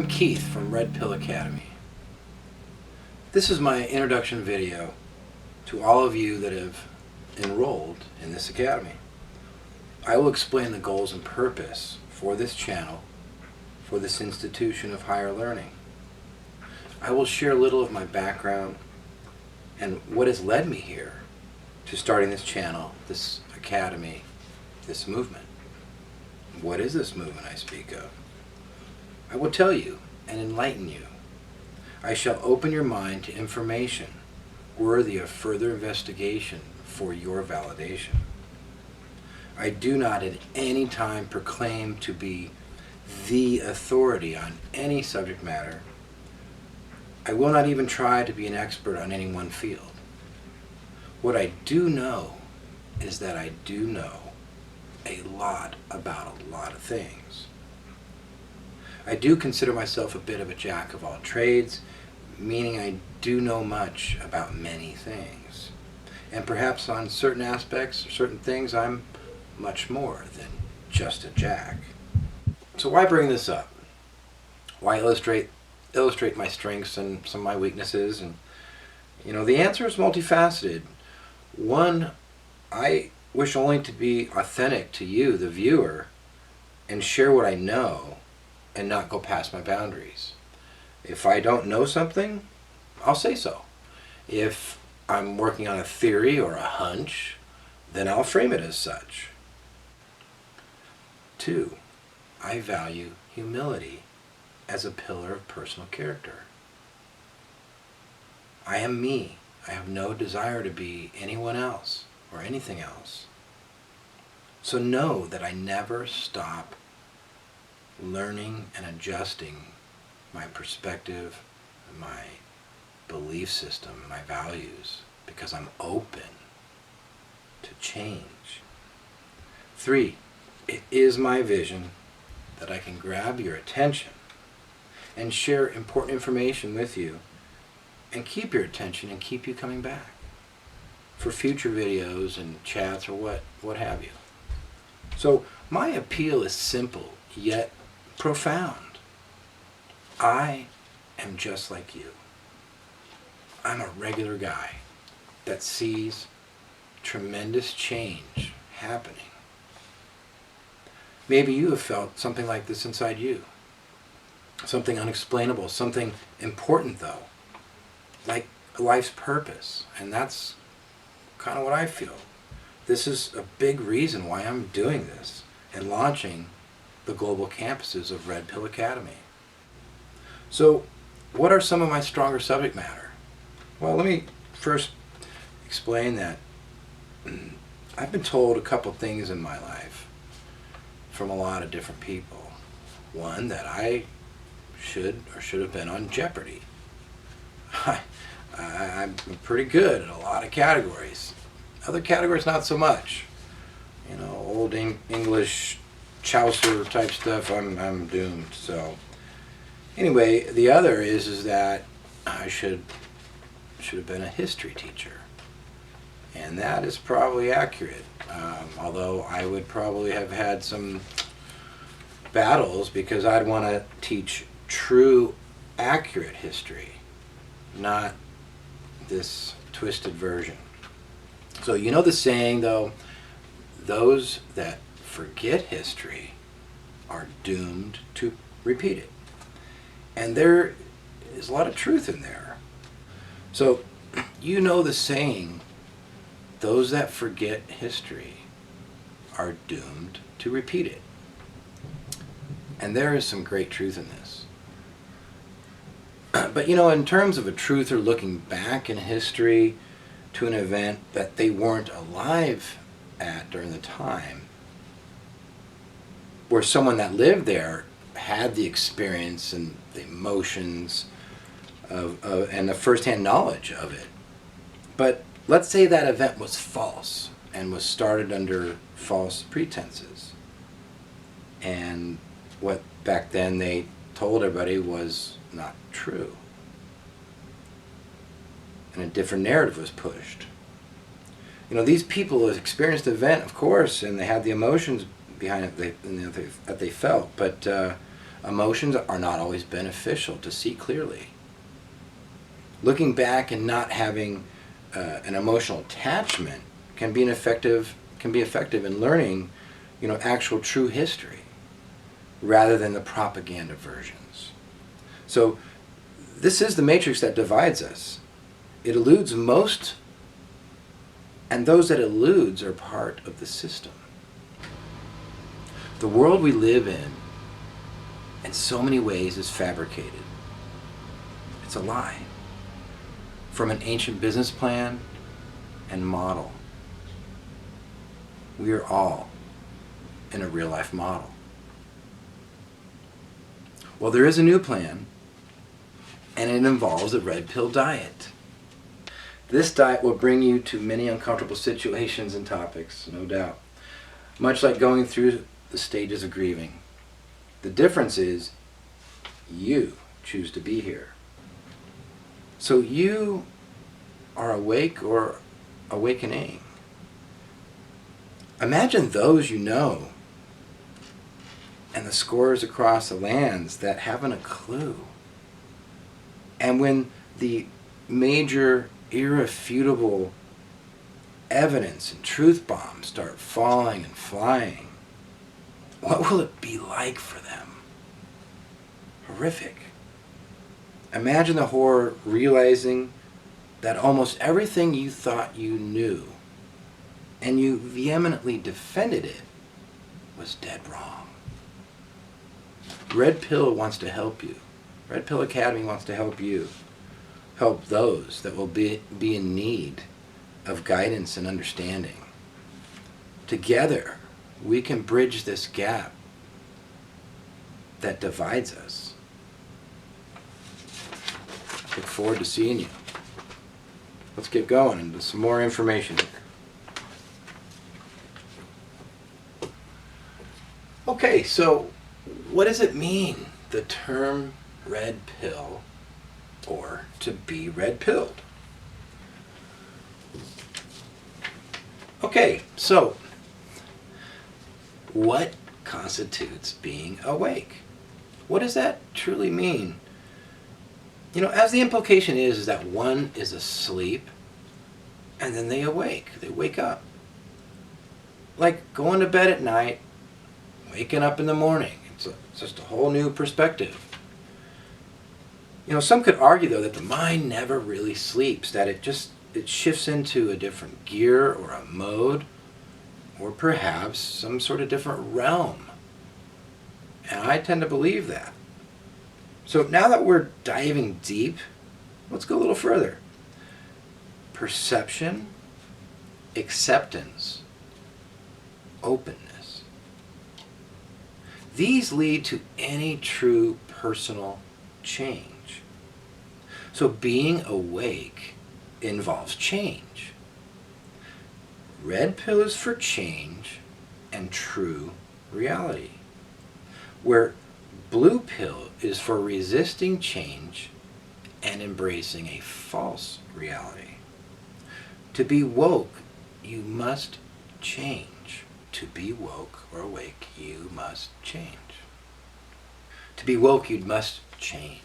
I'm Keith from Red Pill Academy. This is my introduction video to all of you that have enrolled in this academy. I will explain the goals and purpose for this channel, for this institution of higher learning. I will share a little of my background and what has led me here to starting this channel, this academy, this movement. What is this movement I speak of? I will tell you and enlighten you. I shall open your mind to information worthy of further investigation for your validation. I do not at any time proclaim to be the authority on any subject matter. I will not even try to be an expert on any one field. What I do know is that I do know a lot about a lot of things. I do consider myself a bit of a jack of all trades, meaning I do know much about many things. And perhaps on certain aspects, certain things, I'm much more than just a jack. So why bring this up? Why illustrate my strengths and some of my weaknesses? And the answer is multifaceted. One, I wish only to be authentic to you, the viewer, and share what I know and not go past my boundaries. If I don't know something, I'll say so. If I'm working on a theory or a hunch, then I'll frame it as such. Two, I value humility as a pillar of personal character. I am me. I have no desire to be anyone else or anything else. So know that I never stop learning and adjusting my perspective, my belief system, my values, because I'm open to change. Three, it is my vision that I can grab your attention and share important information with you and keep your attention and keep you coming back for future videos and chats or what have you. So my appeal is simple yet profound. I am just like you. I'm a regular guy that sees tremendous change happening. Maybe you have felt something like this inside you. Something unexplainable, something important though, like life's purpose. And that's kind of what I feel. This is a big reason why I'm doing this and launching the global campuses of Red Pill Academy. So, what are some of my stronger subject matter? Well, let me first explain that I've been told a couple things in my life from a lot of different people. One, that I should have been on Jeopardy. I'm pretty good at a lot of categories. Other categories, not so much. Old English, Chaucer type stuff, I'm doomed. So, anyway, the other is that I should have been a history teacher, and that is probably accurate. Although I would probably have had some battles because I'd want to teach true, accurate history, not this twisted version. So the saying though, those that forget history are doomed to repeat it. And there is a lot of truth in there. So the saying, those that forget history are doomed to repeat it. And there is some great truth in this. But in terms of a truth or looking back in history to an event that they weren't alive at during the time, where someone that lived there had the experience and the emotions and the first-hand knowledge of it. But let's say that event was false and was started under false pretenses. And what back then they told everybody was not true. And a different narrative was pushed. These people experienced the event, of course, and they had the emotions behind it that they felt. But Emotions are not always beneficial to see clearly. Looking back and not having an emotional attachment can be effective in learning, actual true history, rather than the propaganda versions. So this is the matrix that divides us. It eludes most, and those that eludes are part of the system. The world we live in so many ways, is fabricated. It's a lie. From an ancient business plan and model, we are all in a real-life model. Well, there is a new plan, and it involves a red pill diet. This diet will bring you to many uncomfortable situations and topics, no doubt. Much like going through the stages of grieving. The difference is you choose to be here. So you are awake or awakening. Imagine those you know and the scores across the lands that haven't a clue. And when the major irrefutable evidence and truth bombs start falling and flying, what will it be like for them? Horrific. Imagine the horror realizing that almost everything you thought you knew and you vehemently defended it was dead wrong. Red Pill wants to help you. Red Pill Academy wants to help you. Help those that will be in need of guidance and understanding. Together, we can bridge this gap that divides us. Look forward to seeing you. Let's get going into some more information here. Okay, so what does it mean, the term red pill, or to be red-pilled? Okay, so what constitutes being awake? What does that truly mean? As the implication is that one is asleep and then they wake up. Like going to bed at night, waking up in the morning. It's just a whole new perspective. Some could argue, though, that the mind never really sleeps, that it shifts into a different gear or a mode, or perhaps some sort of different realm. And I tend to believe that. So now that we're diving deep, let's go a little further. Perception, acceptance, openness. These lead to any true personal change. So being awake involves change. Red pill is for change and true reality, where blue pill is for resisting change and embracing a false reality. To be woke, you must change. To be woke or awake, you must change. To be woke, you must change.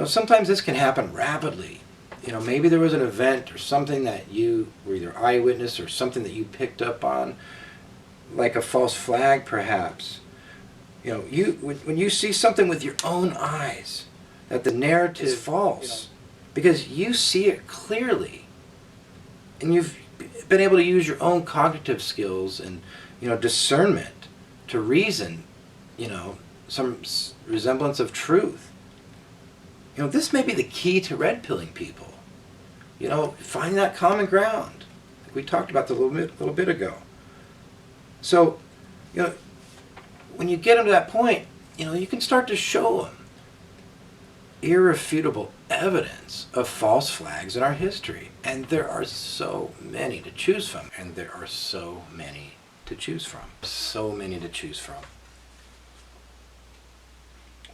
Sometimes this can happen rapidly. Maybe there was an event or something that you were either eyewitness or something that you picked up on, like a false flag perhaps. When you see something with your own eyes, that the narrative is false, because you see it clearly, and you've been able to use your own cognitive skills and discernment to reason, some resemblance of truth. This may be the key to red pilling people. Finding that common ground, like we talked about a little bit ago. So, when you get them to that point, you can start to show them irrefutable evidence of false flags in our history. And there are so many to choose from.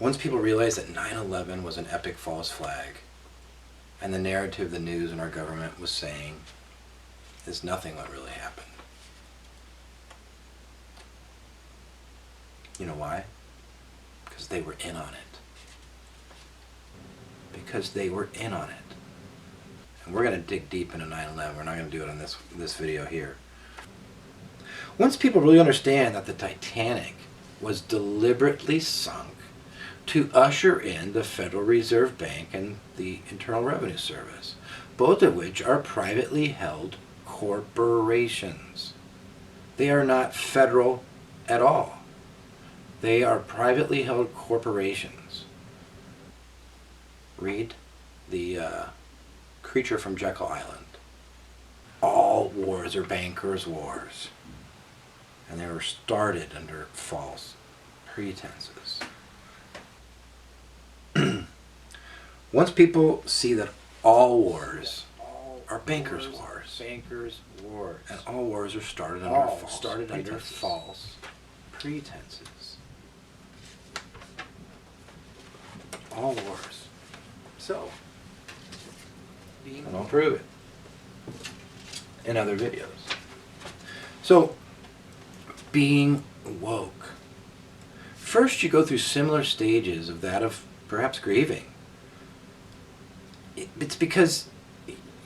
Once people realized that 9/11 was an epic false flag, and the narrative the news and our government was saying is nothing what really happened. You know why? Because they were in on it. Because they were in on it. And we're going to dig deep into 9/11. We're not going to do it on this video here. Once people really understand that the Titanic was deliberately sunk to usher in the Federal Reserve Bank and the Internal Revenue Service, both of which are privately held corporations. They are not federal at all. They are privately held corporations. Read the Creature from Jekyll Island. All wars are bankers' wars. And they were started under false pretenses. Once people see that all wars are bankers' wars, and all wars are started under false pretenses. All wars. So, and I'll prove it in other videos. So, being woke. First, you go through similar stages of that of perhaps grieving. It's because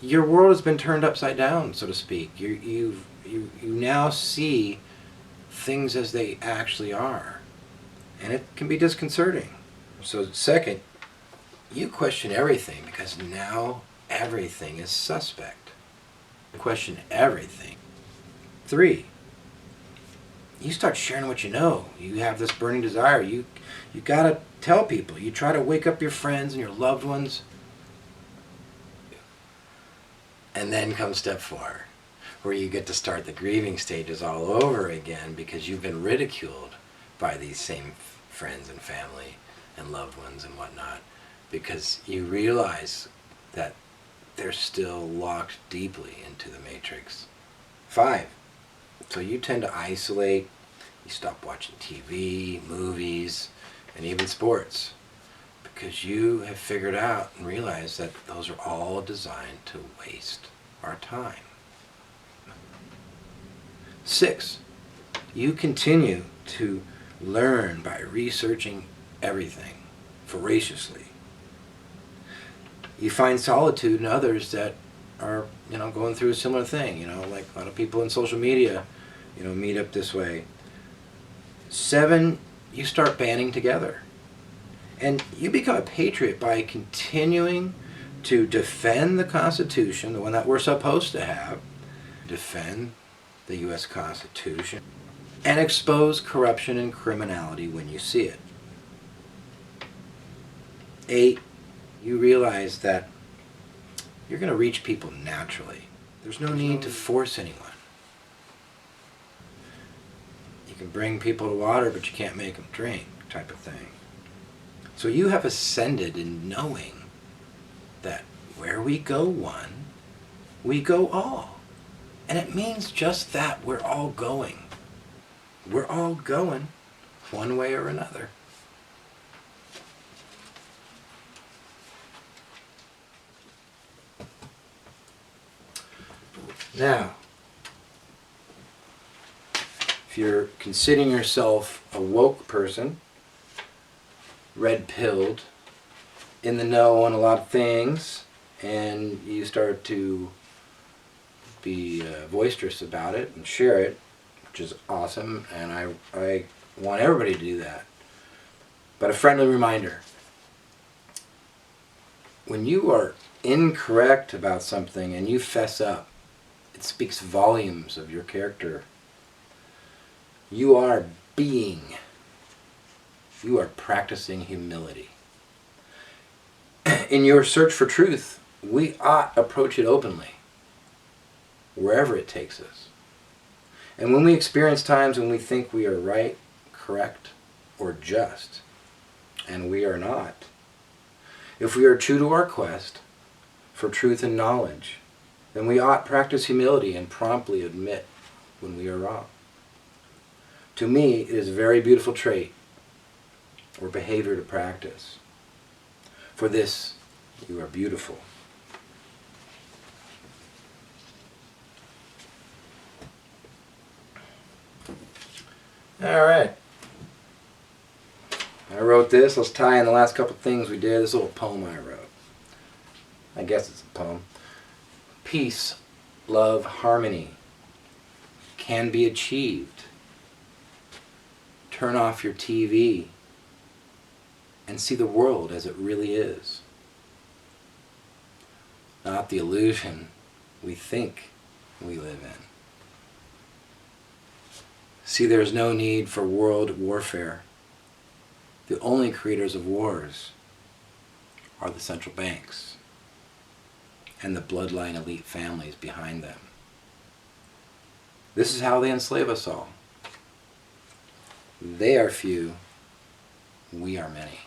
your world has been turned upside down, so to speak. You now see things as they actually are, and it can be disconcerting. So second, you question everything because now everything is suspect. You question everything. 3, you start sharing what you know. You have this burning desire. You gotta tell people. You try to wake up your friends and your loved ones. And then comes step 4, where you get to start the grieving stages all over again because you've been ridiculed by these same friends and family and loved ones and whatnot, because you realize that they're still locked deeply into the matrix. 5, so you tend to isolate. You stop watching TV, movies, and even sports, because you have figured out and realized that those are all designed to waste our time. 6, you continue to learn by researching everything voraciously. You find solitude in others that are, going through a similar thing. Like a lot of people in social media, meet up this way. 7, you start banding together. And you become a patriot by continuing to defend the Constitution, the one that we're supposed to have, defend the U.S. Constitution, and expose corruption and criminality when you see it. 8, you realize that you're going to reach people naturally. There's no need to force anyone. You can bring people to water, but you can't make them drink, type of thing. So you have ascended in knowing that where we go one, we go all. And it means just that. We're all going. We're all going one way or another. Now, if you're considering yourself a woke person, red-pilled, in the know on a lot of things, and you start to be boisterous about it and share it, which is awesome, and I want everybody to do that. But a friendly reminder, when you are incorrect about something and you fess up, it speaks volumes of your character. You are being. You are practicing humility. In your search for truth, we ought approach it openly, wherever it takes us. And when we experience times when we think we are right, correct, or just, and we are not, if we are true to our quest for truth and knowledge, then we ought practice humility and promptly admit when we are wrong. To me, it is a very beautiful trait or behavior to practice. For this, you are beautiful. All right. I wrote this. Let's tie in the last couple things we did. This little poem I wrote. I guess it's a poem. Peace, love, harmony can be achieved. Turn off your TV and see the world as it really is. Not the illusion we think we live in. See, there's no need for world warfare. The only creators of wars are the central banks and the bloodline elite families behind them. This is how they enslave us all. They are few, we are many.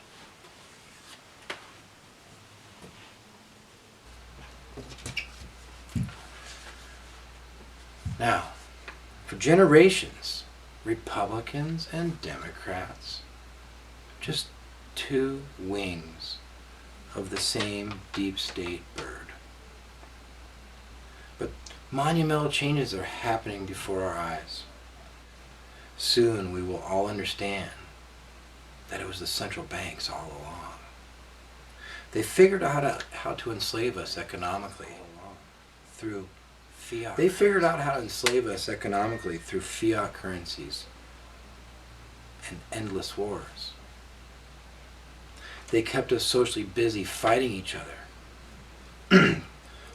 Now, for generations, Republicans and Democrats, just two wings of the same deep state bird. But monumental changes are happening before our eyes. Soon we will all understand that it was the central banks all along. They figured out how to enslave us economically through fiat. They figured out how to enslave us economically through fiat currencies and endless wars. They kept us socially busy fighting each other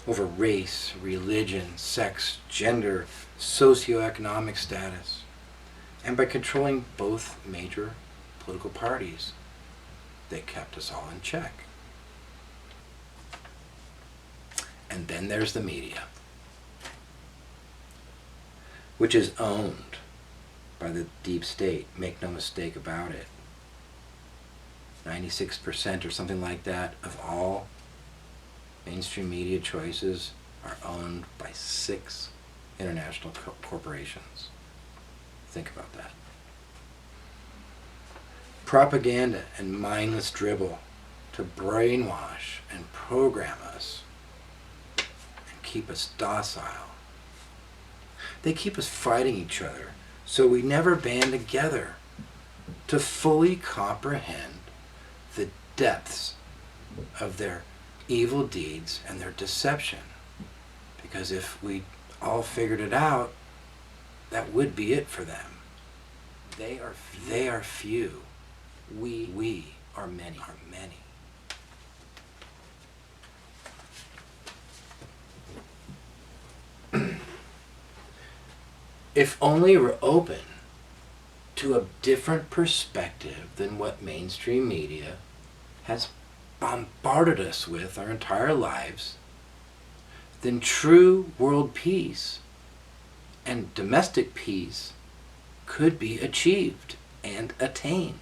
over race, religion, sex, gender, socioeconomic status, and by controlling both major political parties, they kept us all in check. And then there's the media, which is owned by the deep state. Make no mistake about it. 96% or something like that of all mainstream media choices are owned by 6 international corporations. Think about that. Propaganda and mindless dribble to brainwash and program us and keep us docile. They keep us fighting each other so we never band together to fully comprehend the depths of their evil deeds and their deception. Because if we all figured it out, that would be it for them. They are few. We are many. If only we're open to a different perspective than what mainstream media has bombarded us with our entire lives, then true world peace and domestic peace could be achieved and attained.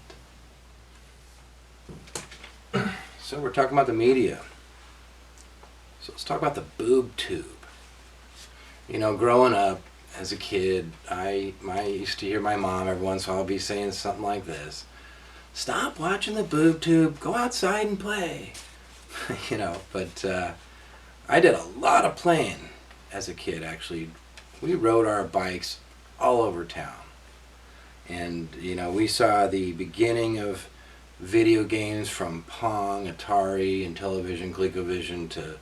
So we're talking about the media. So let's talk about the boob tube. You know, growing up as a kid, I used to hear my mom every once in a while be saying something like this: "Stop watching the boob tube, go outside and play." You know, but I did a lot of playing as a kid, actually. We rode our bikes all over town. And, you know, we saw the beginning of video games from Pong, Atari, and Television, ColecoVision to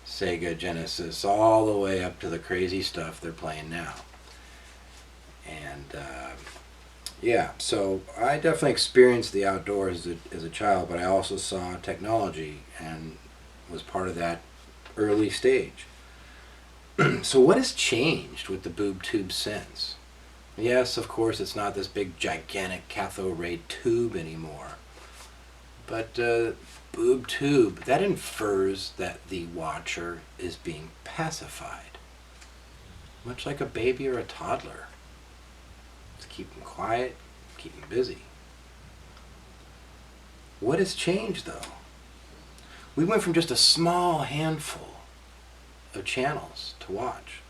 Sega Genesis, all the way up to the crazy stuff they're playing now. And yeah, so I definitely experienced the outdoors as a child, but I also saw technology and was part of that early stage. So what has changed with the boob tube since? Yes, of course, it's not this big gigantic cathode ray tube anymore. But boob tube, that infers that the watcher is being pacified. Much like a baby or a toddler. To keep them quiet, keep them busy. What has changed, though? We went from just a small handful of channels to watch.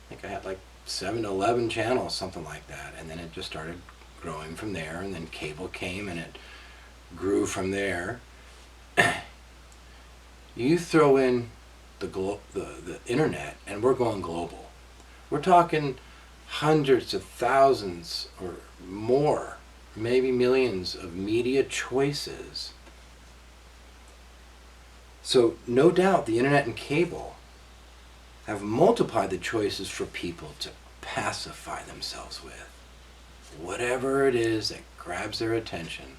I think I had like 7 to 11 channels, something like that, and then it just started growing from there, and then cable came and it grew from there. You throw in the internet and we're going global. We're talking hundreds of thousands or more maybe millions of media choices. So no doubt the internet and cable have multiplied the choices for people to pacify themselves with. Whatever it is that grabs their attention,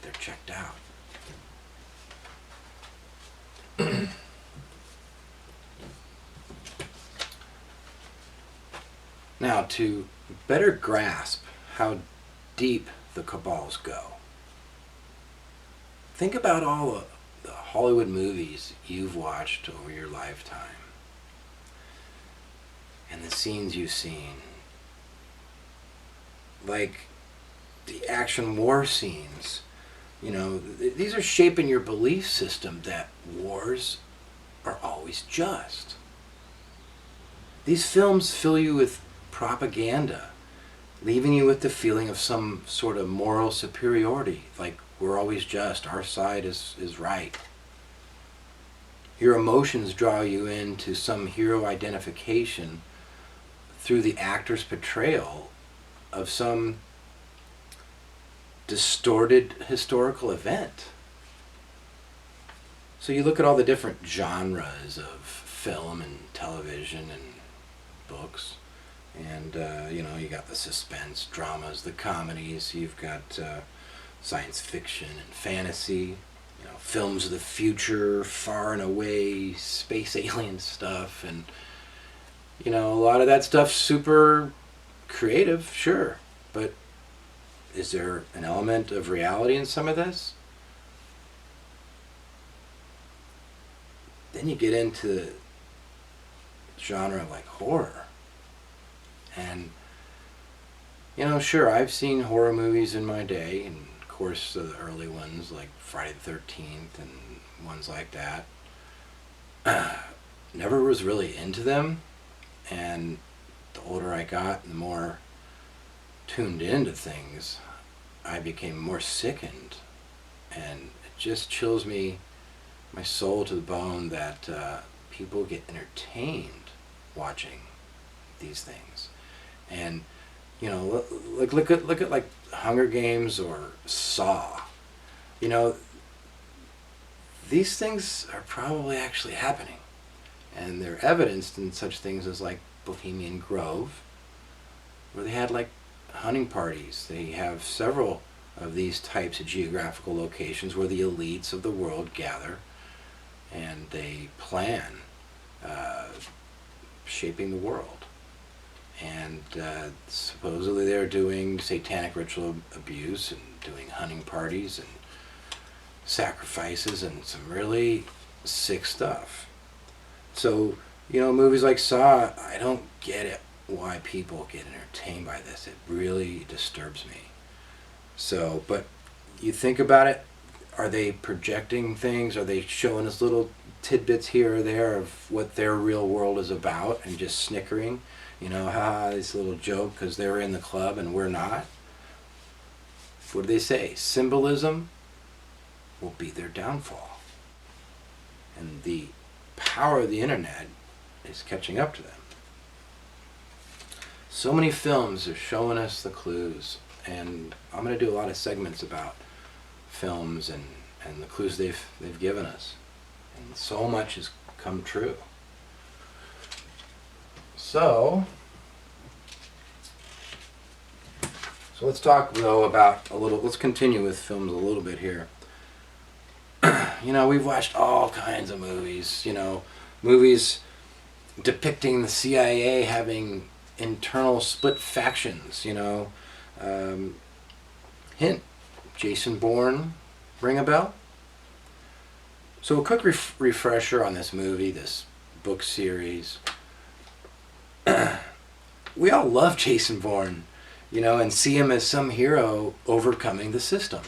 they're checked out. Now, to better grasp how deep the cabals go, think about all of the Hollywood movies you've watched over your lifetime and the scenes you've seen. Like the action war scenes, these are shaping your belief system that wars are always just. These films fill you with propaganda, leaving you with the feeling of some sort of moral superiority, like we're always just, our side is right. Your emotions draw you into some hero identification through the actor's portrayal of some distorted historical event. So you look at all the different genres of film and television and books, and you got the suspense dramas, the comedies, you've got science fiction and fantasy, films of the future, far and away, space alien stuff, and a lot of that stuff's super creative, sure, but is there an element of reality in some of this? Then you get into the genre like horror. And, sure, I've seen horror movies in my day, and of course the early ones like Friday the 13th and ones like that. Never was really into them, and the older I got, the more tuned into things, I became more sickened, and it just chills my soul to the bone that people get entertained watching these things. And look at like Hunger Games or Saw. These things are probably actually happening, and they're evidenced in such things as like Bohemian Grove, where they had like hunting parties. They have several of these types of geographical locations where the elites of the world gather, and they plan shaping the world. And supposedly they're doing satanic ritual abuse and doing hunting parties and sacrifices and some really sick stuff. So, movies like Saw, I don't get it why people get entertained by this. It really disturbs me. So, but you think about it, are they projecting things? Are they showing us little tidbits here or there of what their real world is about and just snickering? This little joke because they're in the club and we're not. What do they say? Symbolism will be their downfall. And the power of the internet is catching up to them. So many films are showing us the clues, and I'm going to do a lot of segments about films and the clues they've given us. And so much has come true. So let's talk though about let's continue with films a little bit here. We've watched all kinds of movies, movies depicting the CIA having internal split factions, hint, Jason Bourne, ring a bell? So a quick refresher on this movie, this book series. We all love Jason Bourne, and see him as some hero overcoming the system.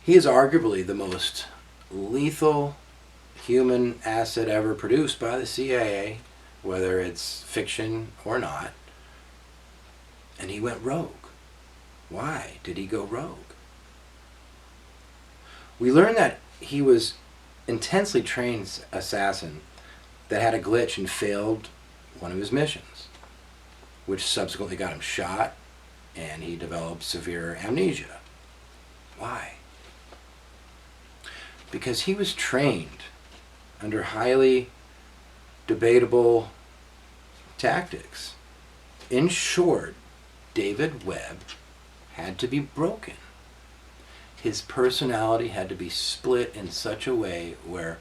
He is arguably the most lethal human asset ever produced by the CIA, whether it's fiction or not. And he went rogue. Why did he go rogue? We learned that he was intensely trained assassin that had a glitch and failed one of his missions, which subsequently got him shot and he developed severe amnesia. Why? Because he was trained under highly debatable tactics. In short, David Webb had to be broken. His personality had to be split in such a way where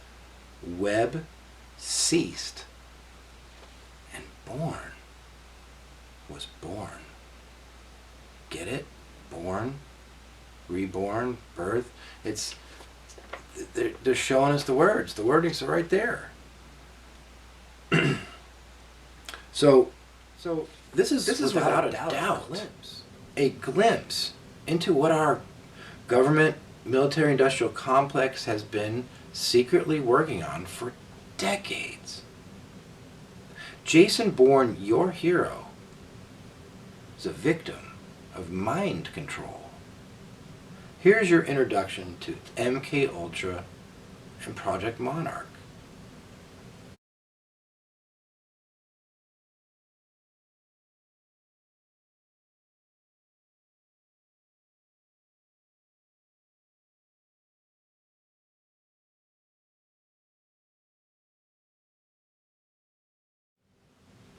Webb ceased and Bourne was born. Get it? Born, reborn, birth. They're showing us the words. The wordings are right there. So this is without a doubt a glimpse into what our government military-industrial complex has been secretly working on for decades. Jason Bourne, your hero, is a victim of mind control. Here's your introduction to MK Ultra and Project Monarch.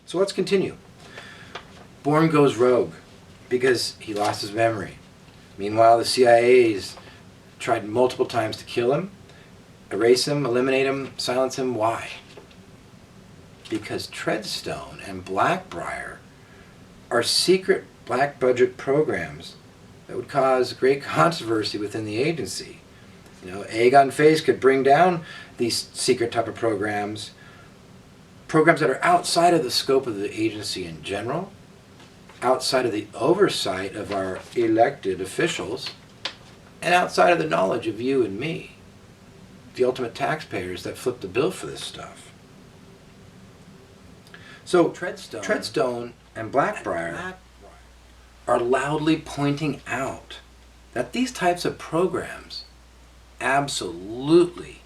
So let's continue. Bourne goes rogue because he lost his memory. Meanwhile, the CIA's tried multiple times to kill him, erase him, eliminate him, silence him. Why? Because Treadstone and Blackbriar are secret black budget programs that would cause great controversy within the agency. Egg on face could bring down these secret type of programs that are outside of the scope of the agency in general, outside of the oversight of our elected officials, and outside of the knowledge of you and me, the ultimate taxpayers that flip the bill for this stuff. So Treadstone and Blackbriar are loudly pointing out that these types of programs absolutely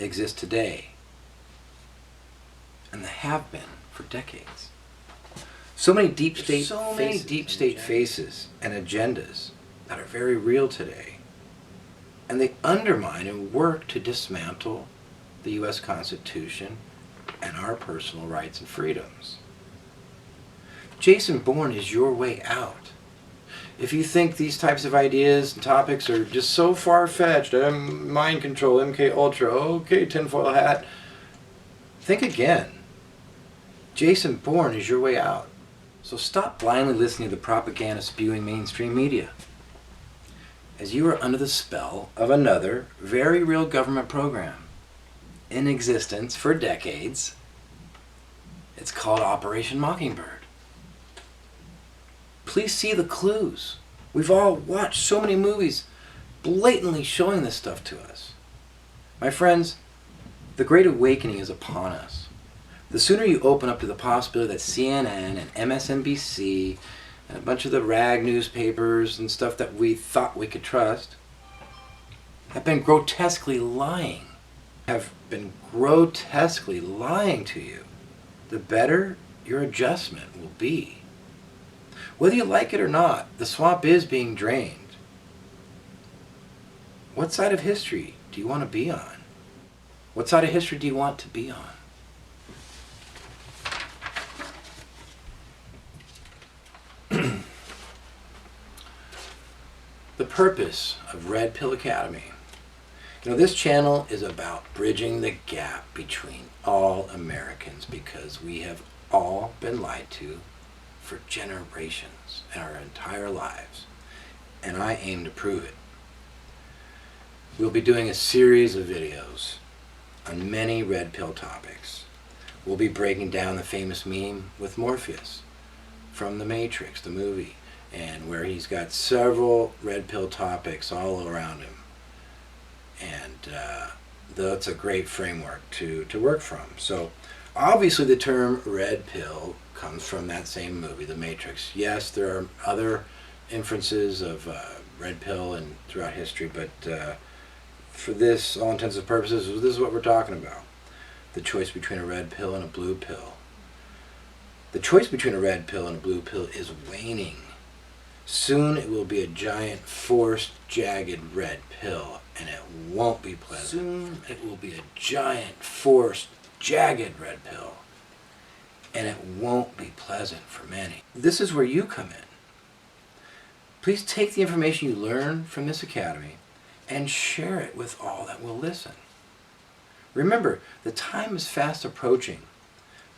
exist today, and they have been for decades. So many deep state faces and agendas that are very real today, and they undermine and work to dismantle the U.S. Constitution and our personal rights and freedoms. Jason Bourne is your way out. If you think these types of ideas and topics are just so far-fetched, mind control, MK Ultra, okay, tinfoil hat, think again. Jason Bourne is your way out. So stop blindly listening to the propaganda spewing mainstream media, as you are under the spell of another very real government program in existence for decades. It's called Operation Mockingbird. Please see the clues. We've all watched so many movies blatantly showing this stuff to us. My friends, the Great Awakening is upon us. The sooner you open up to the possibility that CNN and MSNBC and a bunch of the rag newspapers and stuff that we thought we could trust have been grotesquely lying to you, the better your adjustment will be. Whether you like it or not, the swamp is being drained. What side of history do you want to be on? What side of history do you want to be on? The purpose of Red Pill Academy. This channel is about bridging the gap between all Americans, because we have all been lied to for generations in our entire lives, and I aim to prove it. We'll be doing a series of videos on many red pill topics. We'll be breaking down the famous meme with Morpheus from The Matrix, the movie, and where he's got several red pill topics all around him. And that's a great framework to work from. So obviously the term red pill comes from that same movie, The Matrix. Yes, there are other inferences of red pill and throughout history, but for this, all intents and purposes, this is what we're talking about. The choice between a red pill and a blue pill. The choice between a red pill and a blue pill is waning Soon it will be a giant, forced, jagged red pill, and it won't be pleasant. Soon it will be a giant, forced, jagged red pill, and it won't be pleasant for many. This is where you come in. Please take the information you learn from this academy and share it with all that will listen. Remember, the time is fast approaching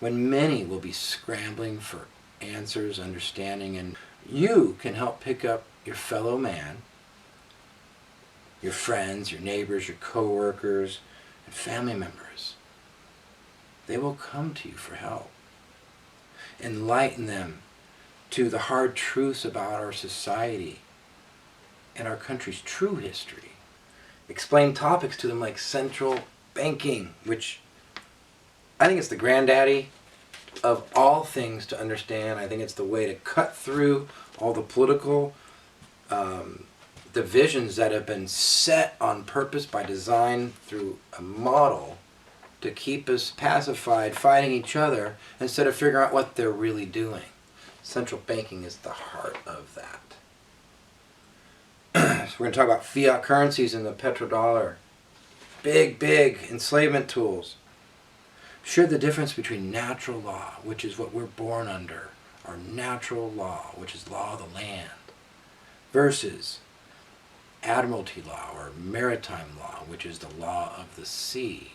when many will be scrambling for answers, understanding, and you can help pick up your fellow man, your friends, your neighbors, your co-workers, and family members. They will come to you for help. Enlighten them to the hard truths about our society and our country's true history. Explain topics to them like central banking, which I think it's the granddaddy of all things to understand. I think it's the way to cut through all the political divisions that have been set on purpose by design through a model to keep us pacified, fighting each other, instead of figuring out what they're really doing. Central banking is the heart of that. So we're going to talk about fiat currencies and the petrodollar. Big enslavement tools. Share the difference between natural law, which is what we're born under, or natural law, which is law of the land, versus admiralty law or maritime law, which is the law of the sea,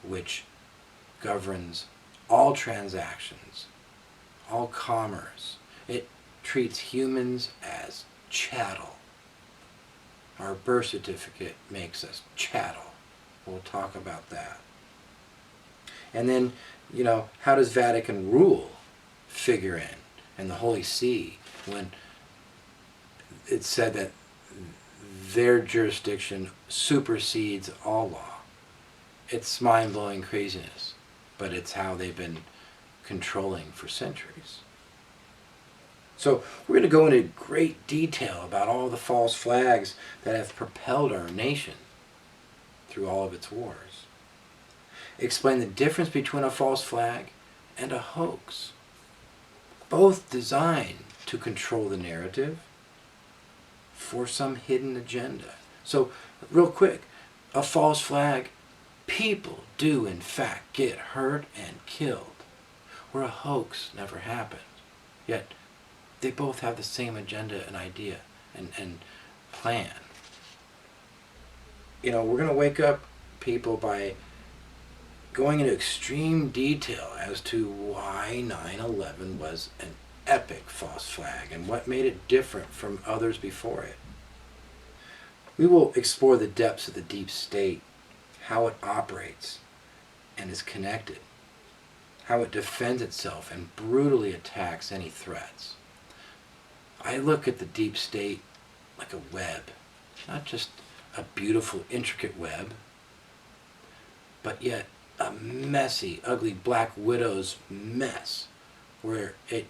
which governs all transactions, all commerce. It treats humans as chattel. Our birth certificate makes us chattel. We'll talk about that. And then, how does Vatican rule figure in? And the Holy See, when it's said that their jurisdiction supersedes all law. It's mind-blowing craziness, but it's how they've been controlling for centuries. So we're going to go into great detail about all the false flags that have propelled our nation through all of its wars. Explain the difference between a false flag and a hoax, both designed to control the narrative for some hidden agenda. So, real quick, a false flag, people do in fact get hurt and killed, where a hoax never happened. Yet, they both have the same agenda and idea and plan. We're going to wake up people by going into extreme detail as to why 9/11 was an epic false flag and what made it different from others before it. We will explore the depths of the deep state, how it operates and is connected, how it defends itself and brutally attacks any threats. I look at the deep state like a web, not just a beautiful, intricate web, but yet a messy, ugly Black Widow's mess where it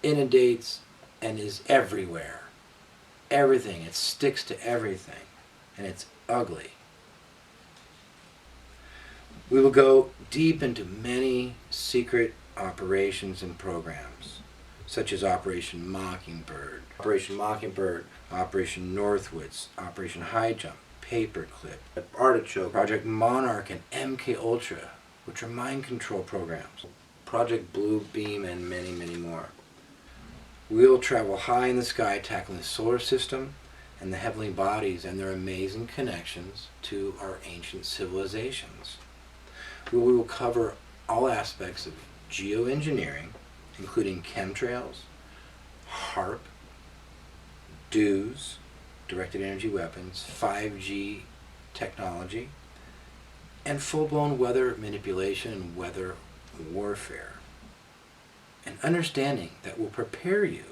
inundates and is everywhere. Everything. It sticks to everything. And it's ugly. We will go deep into many secret operations and programs, such as Operation Mockingbird, Operation Northwoods, Operation High Jump, Paperclip, Artichoke, Project Monarch, and MK Ultra, which are mind control programs, Project Blue Beam, and many, many more. We'll travel high in the sky, tackling the solar system and the heavenly bodies and their amazing connections to our ancient civilizations. We will cover all aspects of geoengineering, including chemtrails, HARP, DEWs, directed energy weapons, 5G technology, and full-blown weather manipulation and weather warfare. An understanding that will prepare you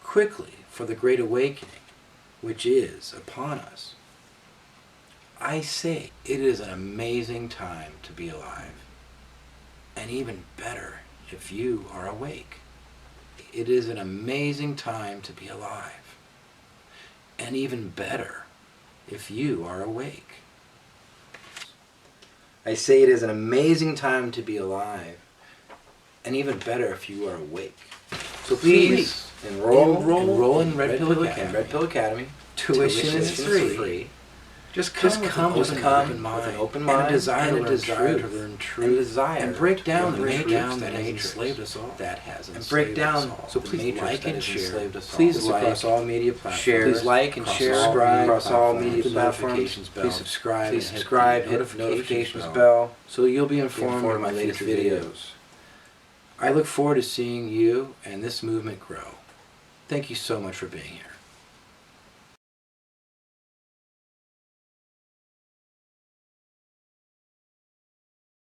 quickly for the Great Awakening, which is upon us. I say it is an amazing time to be alive, and even better if you are awake. It is an amazing time to be alive, and even better if you are awake. I say it is an amazing time to be alive, and even better if you are awake. So please Enroll in Red Pill Academy. Tuition is free. Just come with an open mind and a desire to learn truth and break down the matrix that has enslaved us all. So please like and share. Please like across all media platforms. Please like and share. Subscribe across all media platforms. Please subscribe. Hit notifications bell so you'll be informed of my latest videos. I look forward to seeing you and this movement grow. Thank you so much for being here.